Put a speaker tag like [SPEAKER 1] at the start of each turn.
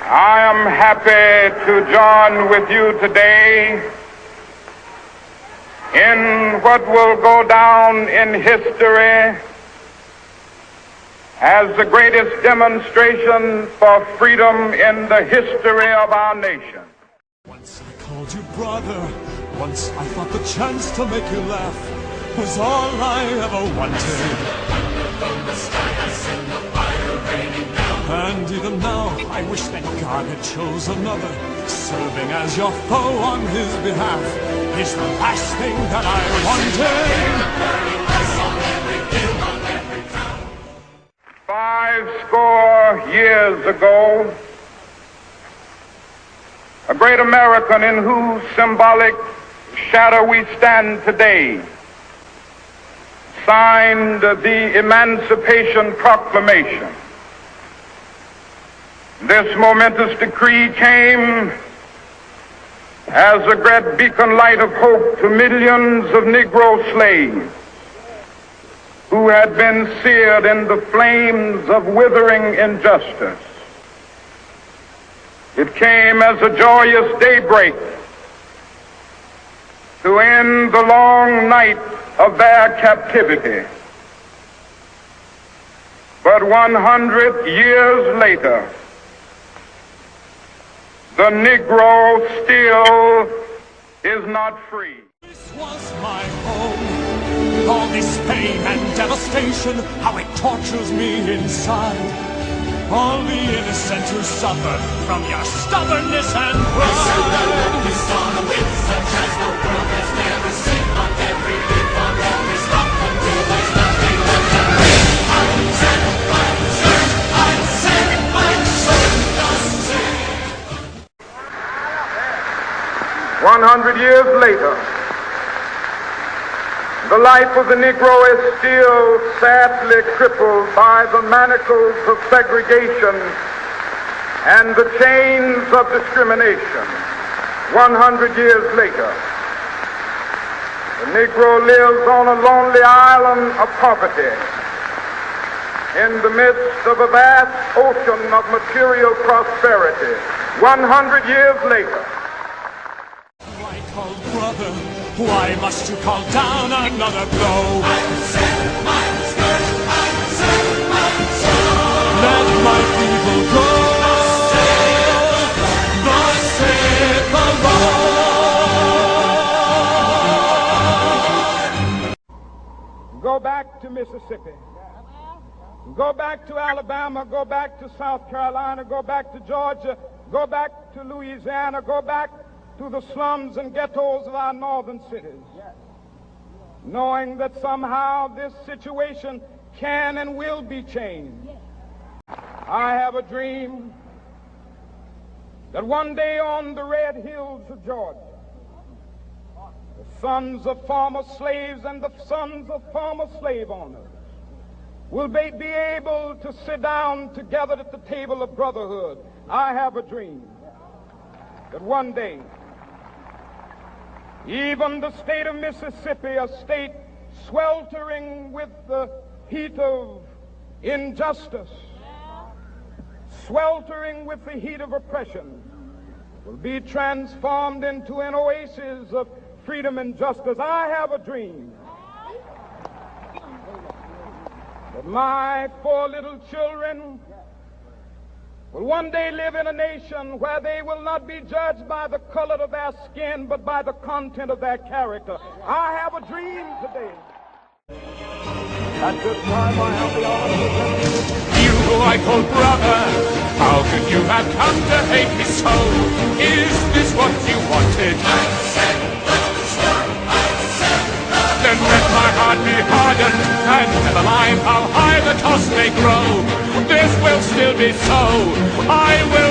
[SPEAKER 1] I am happy to join with you today in what will go down in history as the greatest demonstration for freedom in the history of our nation.
[SPEAKER 2] Once I called you brother, once I thought the chance to make you laugh was all I ever wanted. And even now, I wish that God had chose another. Serving as your foe on his behalf is the last thing that I
[SPEAKER 1] wanted. 50 years ago, a great American in whose symbolic shadow we stand today signed the Emancipation Proclamation. This momentous decree came as a great beacon light of hope to millions of Negro slaves who had been seared in the flames of withering injustice. It came as a joyous daybreak to end the long night of their captivity. But 100 years later, the Negro still is not free.
[SPEAKER 2] This was my home. With all this pain and devastation, how it tortures me inside. All the innocent who suffer from your stubbornness and pride. We saw the wind such as the world has never seen. On every leaf, on every stalk, until there's nothing left to read. I said my shirt, I said my soul does sing.
[SPEAKER 1] 100 years later, the life of the Negro is still sadly crippled by the manacles of segregation and the chains of discrimination. 100 years later, the Negro lives on a lonely island of poverty in the midst of a vast ocean of material prosperity. 100 years later.
[SPEAKER 2] Why call brother? Why must you call down another blow? I said my skirt, I said my soul. Let my people go. Thus saith the Lord.
[SPEAKER 1] Go back to Mississippi. Go back to Alabama. Go back to South Carolina. Go back to Georgia. Go back to Louisiana. Go back to the slums and ghettos of our northern cities, knowing that somehow this situation can and will be changed. I have a dream that one day on the red hills of Georgia, the sons of former slaves and the sons of former slave owners will be able to sit down together at the table of brotherhood. I have a dream that one day even the state of Mississippi, a state sweltering with the heat of injustice, sweltering with the heat of oppression, will be transformed into an oasis of freedom and justice. I have a dream that my 4 little children will one day live in a nation where they will not be judged by the color of their skin, but by the content of their character. I have a dream today. At this time, I have the honor to present
[SPEAKER 2] you who I call brother. How could you have come to hate me so? Is this what you wanted? I said then let my heart be hardened, and never mind how high the toss may grow. This will still be so. I will